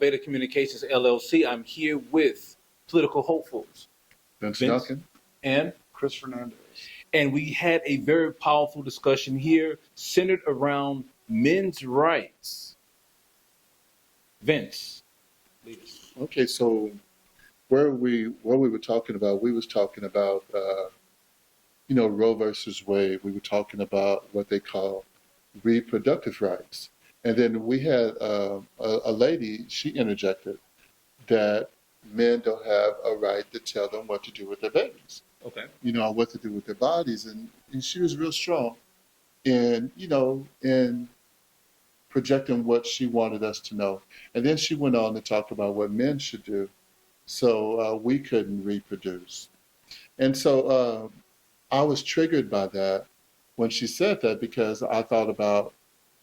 VEDA Communications LLC. I'm here with political hopefuls, Vince Vince Duncan. and Chris Fernandez. and we had a very powerful discussion here centered around men's rights. Vince, lead us. Okay, so what we were talking about, we was talking about, Roe versus Wade. We were talking about what they call reproductive rights. And then we had a lady, she interjected that men don't have a right to tell them what to do with their babies, Okay. what to do with their bodies. And she was real strong in projecting what she wanted us to know. And then she went on to talk about what men should do so we couldn't reproduce. And so I was triggered by that when she said that because I thought about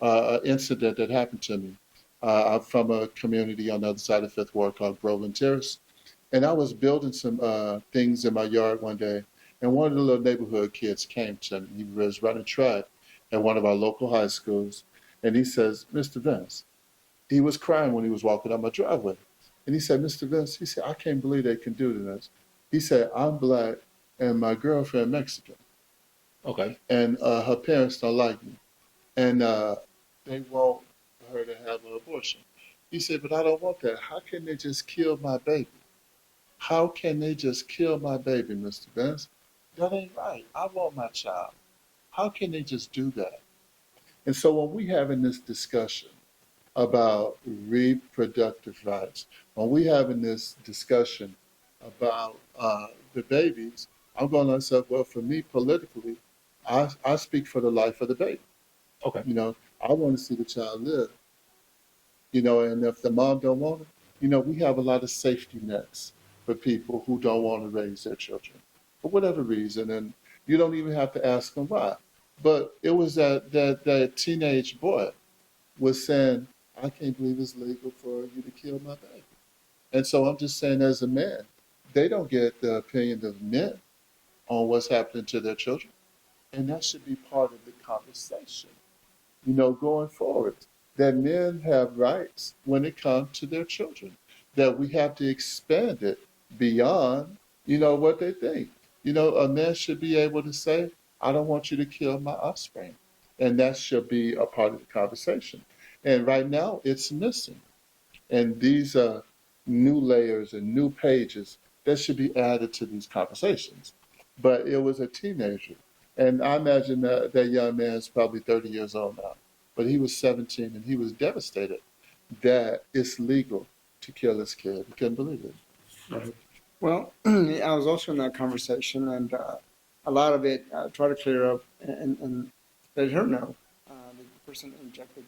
an incident that happened to me. I'm from a community on the other side of Fifth Ward called Groveland Terrace. And I was building some things in my yard one day, and one of the little neighborhood kids came to me. He was running track at one of our local high schools, and he says, Mr. Vince, he was crying when he was walking up my driveway. And he said, Mr. Vince, he said, I can't believe they can do this. He said, I'm black and my girlfriend Mexican. Okay. And her parents don't like me. And they want her to have an abortion. He said, but I don't want that. How can they just kill my baby? How can they just kill my baby, Mr. Vince? That ain't right. I want my child. How can they just do that? And so when we having this discussion about reproductive rights, when we having this discussion about the babies, I'm going to myself, well, for me politically, I speak for the life of the baby. Okay. I want to see the child live. And if the mom don't want it, we have a lot of safety nets for people who don't want to raise their children for whatever reason, and you don't even have to ask them why. But it was that teenage boy was saying, I can't believe it's legal for you to kill my baby. And so I'm just saying, as a man, they don't get the opinion of men on what's happening to their children. And that should be part of the conversation, going forward, that men have rights when it comes to their children, that we have to expand it beyond, what they think. A man should be able to say, I don't want you to kill my offspring. And that should be a part of the conversation. And right now, it's missing. And these new layers and new pages that should be added to these conversations. But it was a teenager. And I imagine that young man is probably 30 years old now. But he was 17 and he was devastated that it's legal to kill his kid. He couldn't believe it. Well, I was also in that conversation, and a lot of it I tried to clear up and let her know. The person that injected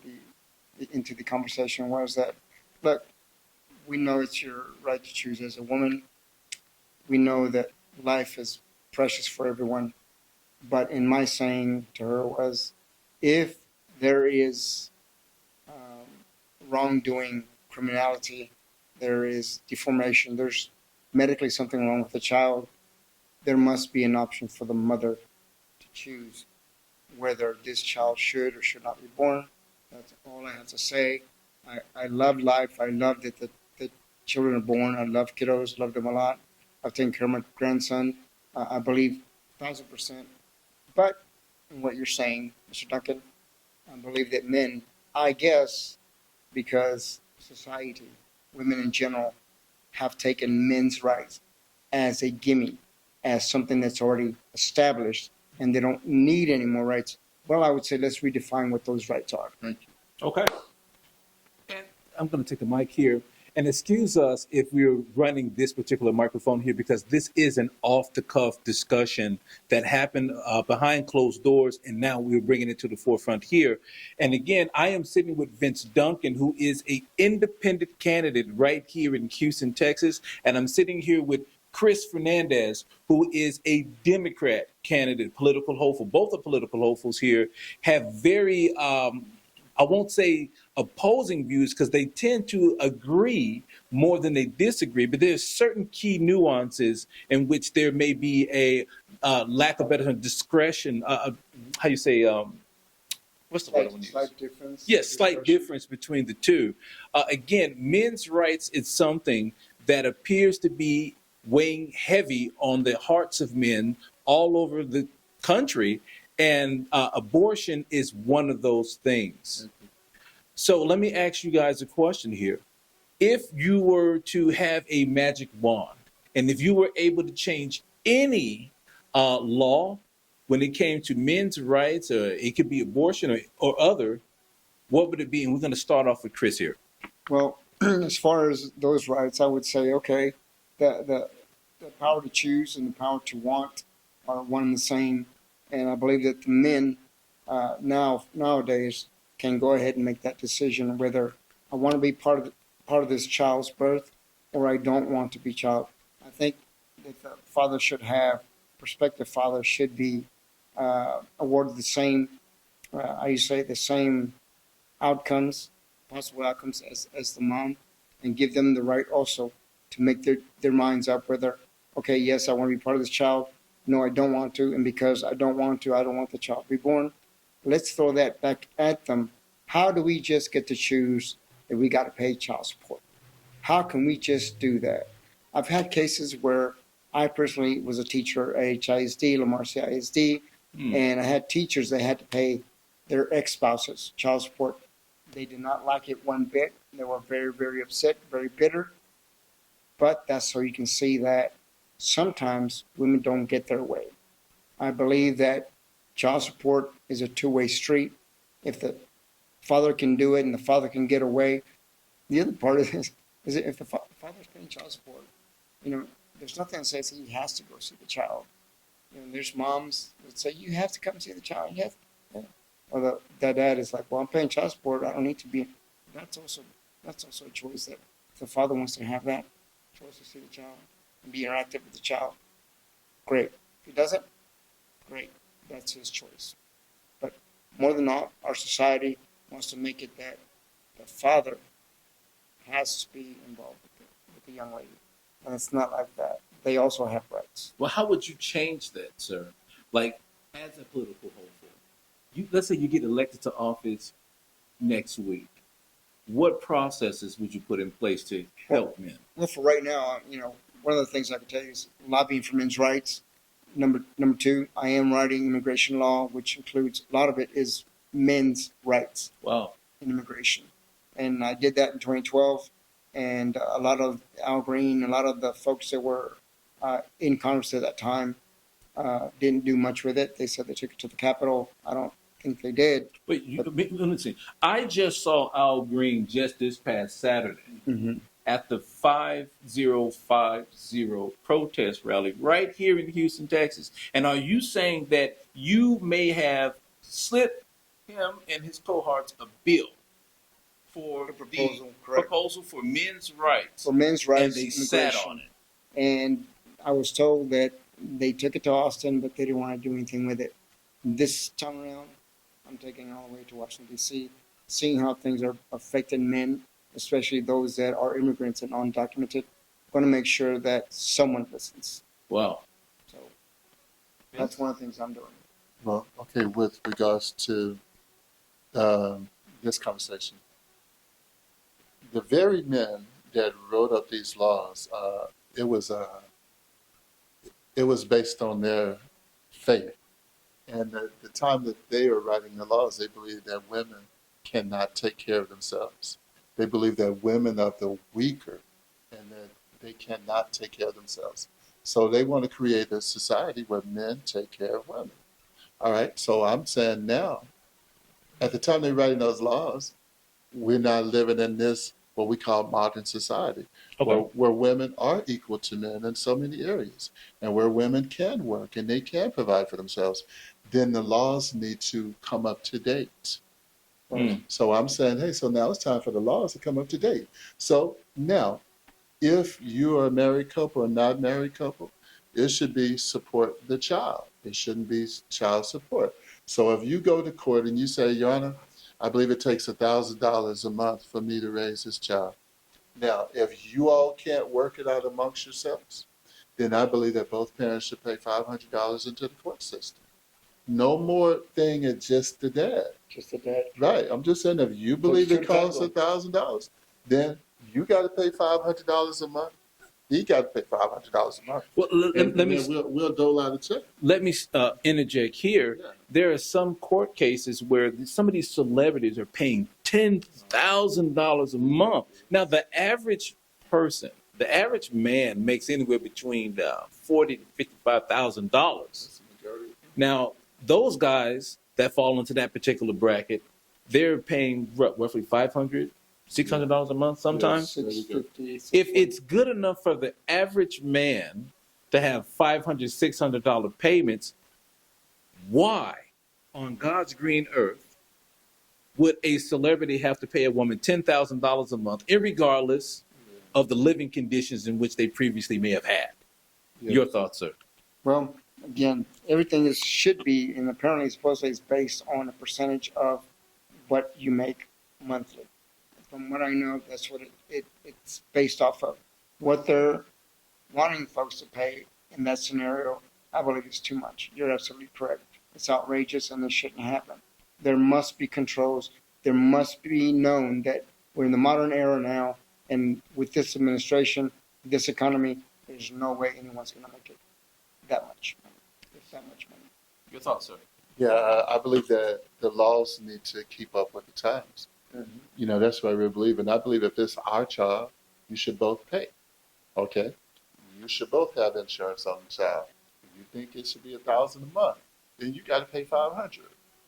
into the conversation was that, look, we know it's your right to choose as a woman. We know that life is precious for everyone. But in my saying to her was, if there is wrongdoing, criminality, there is deformation, there's medically something wrong with the child, there must be an option for the mother to choose whether this child should or should not be born. That's all I have to say. I love life. I love that the children are born. I love kiddos, love them a lot. I've taken care of my grandson. I believe 1,000%. But in what you're saying, Mr. Duncan, I believe that men, I guess, because society, women in general, have taken men's rights as a gimme, as something that's already established, and they don't need any more rights. Well, I would say let's redefine what those rights are. Thank you. Okay. And I'm going to take the mic here. And excuse us if we're running this particular microphone here, because this is an off-the-cuff discussion that happened behind closed doors, and now we're bringing it to the forefront here. And again, I am sitting with Vince Duncan, who is an independent candidate right here in Houston, Texas. And I'm sitting here with Chris Fernandez, who is a Democrat candidate, political hopeful. Both the political hopefuls here have very, I won't say opposing views, because they tend to agree more than they disagree, but there's certain key nuances in which there may be a lack of better discretion, what's the word I want to use? Slight difference. Yes, slight discretion. difference between the two. Again, men's rights is something that appears to be weighing heavy on the hearts of men all over the country, and abortion is one of those things. So let me ask you guys a question here. If you were to have a magic wand, and if you were able to change any law when it came to men's rights, or it could be abortion or other, what would it be? And we're going to start off with Chris here. Well, as far as those rights, I would say, okay, the power to choose and the power to want are one and the same. And I believe that the men nowadays can go ahead and make that decision whether I want to be part of this child's birth or I don't want to be child. I think that the father should have, prospective father should be awarded the same, the same outcomes, possible outcomes as the mom, and give them the right also to make their minds up whether, okay, yes, I want to be part of this child. No, I don't want to. And because I don't want to, I don't want the child to be born. Let's throw that back at them. How do we just get to choose that we got to pay child support? How can we just do that? I've had cases where I personally was a teacher at HISD, La Marcia ISD, and I had teachers that had to pay their ex-spouses child support. They did not like it one bit. They were very, very upset, very bitter. But that's so you can see that sometimes women don't get their way. I believe that child support is a two-way street. If the father can do it and the father can get away, the other part of this is if the father's paying child support, there's nothing that says he has to go see the child. There's moms that say, you have to come see the child. You have to. Or the dad is like, well, I'm paying child support. I don't need to be. That's also a choice that if the father wants to have that choice to see the child and be interactive with the child. Great. If he doesn't, great. That's his choice. But more than not, our society wants to make it that the father has to be involved with the young lady. And it's not like that. They also have rights. Well, how would you change that, sir? Like, as a political hopeful, let's say you get elected to office next week. What processes would you put in place to help men? Well, for right now, one of the things I can tell you is lobbying for men's rights. Number two, I am writing immigration law, which includes a lot of it is men's rights. Wow. In immigration. And I did that in 2012. And a lot of Al Green, a lot of the folks that were in Congress at that time didn't do much with it. They said they took it to the Capitol. I don't think they did. Wait, let me see. I just saw Al Green just this past Saturday at the 5050 protest rally right here in Houston, Texas. And are you saying that you may have slipped him and his cohorts a bill for the proposal for men's rights? For men's rights, and they sat on it. And I was told that they took it to Austin, but they didn't want to do anything with it. This time around, I'm taking it all the way to Washington, D.C., seeing how things are affecting men, especially those that are immigrants and undocumented. I'm going to make sure that someone listens. Wow. So that's one of the things I'm doing. Well, okay, with regards to this conversation, the very men that wrote up these laws, it was based on their faith. And at the time that they were writing the laws, they believed that women cannot take care of themselves. They believe that women are the weaker and that they cannot take care of themselves. So they want to create a society where men take care of women. All right, so I'm saying now, at the time they're writing those laws, we're not living in this, what we call modern society, where women are equal to men in so many areas, and where women can work and they can provide for themselves. Then the laws need to come up to date. So I'm saying, hey, so now it's time for the laws to come up to date. So now, if you are a married couple or not married couple, it should be support the child. It shouldn't be child support. So if you go to court and you say, Your Honor, I believe it takes $1,000 a month for me to raise this child. Now, if you all can't work it out amongst yourselves, then I believe that both parents should pay $500 into the court system. no more thing at just the dad. Just a dad. Right. I'm just saying, if you believe it costs $1,000. $1,000, then you got to pay $500 a month. He got to pay $500 a month. Well, And then we'll dole out a check. let me interject here. Yeah. There are some court cases where some of these celebrities are paying $10,000 a month. Now, the average person, the average man, makes anywhere between $40,000 to $55,000. That's the majority. Now, those guys that fall into that particular bracket, they're paying roughly $500, $600 a month sometimes. Yes. $650. If it's good enough for the average man to have $500, $600 payments, why on God's green earth would a celebrity have to pay a woman $10,000 a month, irregardless of the living conditions in which they previously may have had? Yes. Your thoughts, sir? Well, again, everything should be, and apparently supposedly is based on a percentage of what you make monthly. From what I know, that's what it's based off of. What they're wanting folks to pay in that scenario, I believe is too much. You're absolutely correct. It's outrageous and this shouldn't happen. There must be controls. There must be known that we're in the modern era now, and with this administration, this economy, there's no way anyone's going to make it that much money. It's that much money. Your thoughts, sir? Yeah, I believe that the laws need to keep up with the times. Mm-hmm. You know, that's what I really believe. And I believe if it's our child, you should both pay. Okay? You should both have insurance on the child. If you think it should be $1,000 a month, then you got to pay $500.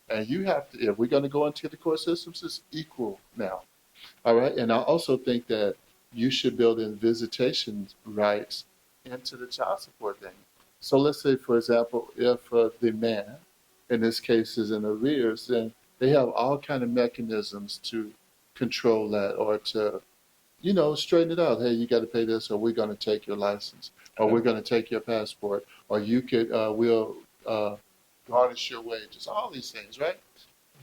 And you have to, if we're going to go into the court systems, it's equal now. All right? And I also think that you should build in visitation rights into the child support thing. So let's say, for example, if the man, in this case, is in arrears, then they have all kind of mechanisms to control that or to, you know, straighten it out. Hey, you got to pay this, or we're going to take your license, or we're going to take your passport, or you could, we'll garnish your wages, all these things, right?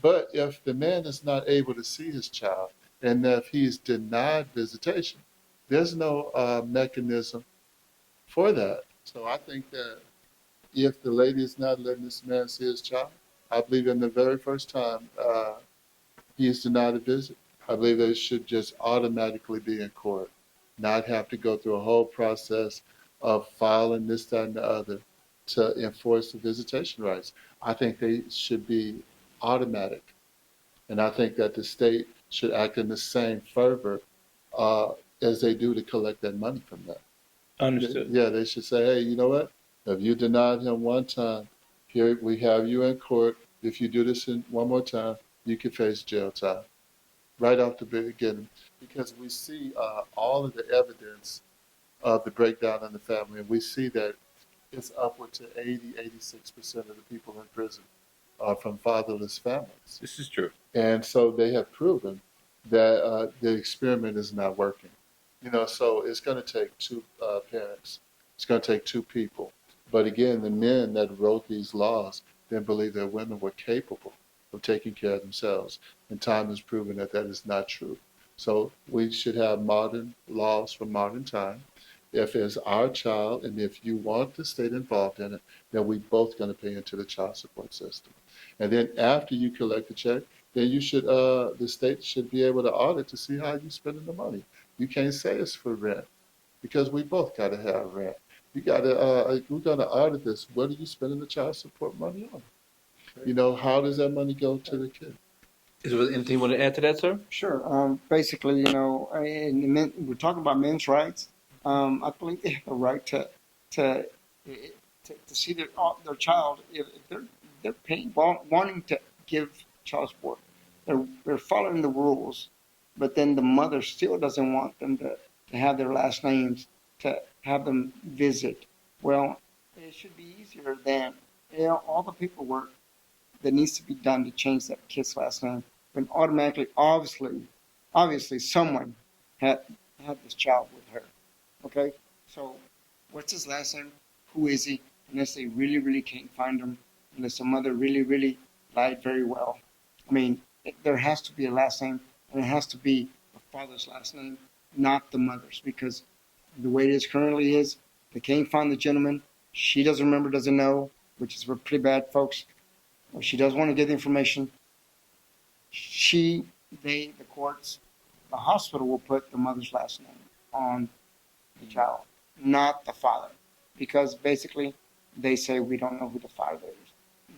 But if the man is not able to see his child, and if he's denied visitation, there's no mechanism for that. So I think that if the lady is not letting this man see his child, I believe in the very first time he is denied a visit, I believe they should just automatically be in court, not have to go through a whole process of filing this, that, and the other to enforce the visitation rights. I think they should be automatic. And I think that the state should act in the same fervor as they do to collect that money from them. Understood. Yeah, they should say, hey, you know what? If you denied him one time, here we have you in court. If you do this one more time, you could face jail time. Right off the beginning. Because we see all of the evidence of the breakdown in the family, and we see that it's upward to 86% of the people in prison are from fatherless families. This is true. And so they have proven that the experiment is not working. You know, so it's going to take two parents. It's going to take two people. But again, the men that wrote these laws didn't believe that women were capable of taking care of themselves. And time has proven that that is not true. So we should have modern laws for modern time. If it's our child, and if you want the state involved in it, then we both going to pay into the child support system. And then after you collect the check, then you should, the state should be able to audit to see how you're spending the money. You can't say it's for rent, because we both got to have rent. You got to, we're going to audit this. What are you spending the child support money on? You know, how does that money go to the kid? Is there anything you want to add to that, sir? Sure. Basically, you know, we're talking about men's rights. I believe they have a right to see their child if they're paying, wanting to give child support. They're following the rules, but then the mother still doesn't want them to have their last names, to have them visit. Well, it should be easier than, you know, all the paperwork that needs to be done to change that kid's last name. But automatically, obviously, someone had this child with her. Okay, so what's his last name? Who is he? Unless they really, really can't find him, unless the mother really, really lied very well. I mean, there has to be a last name, and it has to be the father's last name, not the mother's, because the way it is currently is, they can't find the gentleman. She doesn't remember, doesn't know, which is pretty bad, folks. If she does want to get the information, the courts, the hospital will put the mother's last name on the child, not the father. Because basically, they say we don't know who the father is.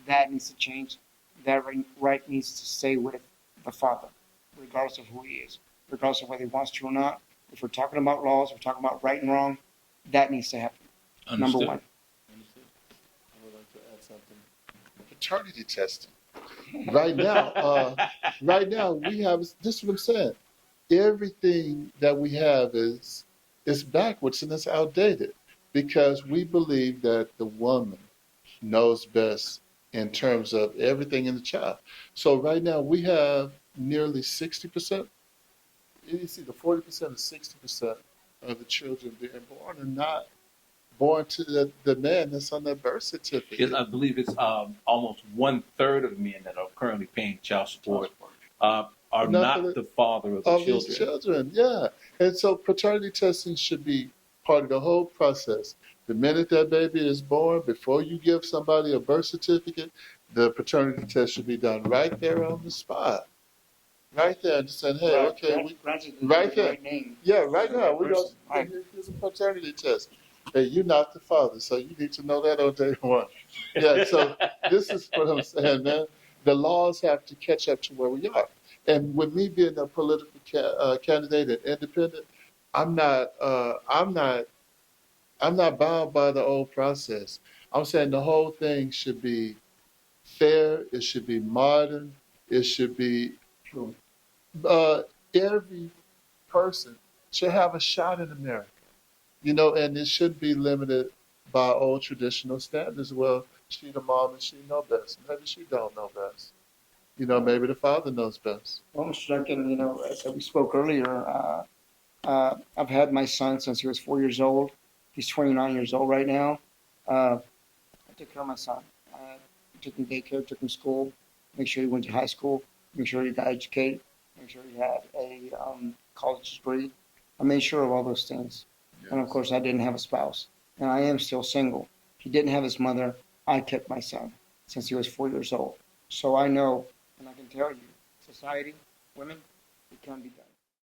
That needs to change. That right needs to stay with the father, regardless of who he is, regardless of whether he wants to or not. If we're talking about laws, we're talking about right and wrong, that needs to happen. Understood. Number one. Understood. I would like to add something. Paternity testing. Right now we have. This is what I'm saying. Everything that we have is backwards and it's outdated because we believe that the woman knows best in terms of everything in the child. So right now we have nearly 60%. It's either 40% or 60% of the children being born are not born to the man that's on their birth certificate. I believe it's almost 1/3 of men that are currently paying child support are not the father of the Of children. these children, yeah. And so paternity testing should be part of the whole process. The minute that baby is born, before you give somebody a birth certificate, the paternity test should be done right there on the spot. Right there, and saying, hey, okay, right there. Yeah, right now, we don't, here's a paternity test. Hey, you're not the father, so you need to know that on day one. Yeah, so this is what I'm saying, man. The laws have to catch up to where we are. And with me being a political candidate and independent, I'm not bound by the old process. I'm saying the whole thing should be fair. It should be modern. It should be every person should have a shot in America, and it shouldn't be limited by old traditional standards. Well, she the mom and she know best. Maybe she don't know best. Maybe the father knows best. Well, Mr. Duncan, as we spoke earlier, I've had my son since he was 4 years old. He's 29 years old right now. I took care of my son. I took him daycare, took him to school, make sure he went to high school, make sure he got educated, make sure he had a college degree. I made sure of all those things. Yes. And of course, I didn't have a spouse. And I am still single. He didn't have his mother. I kept my son since he was 4 years old. So I know, and I can tell you, society, women, it can be done.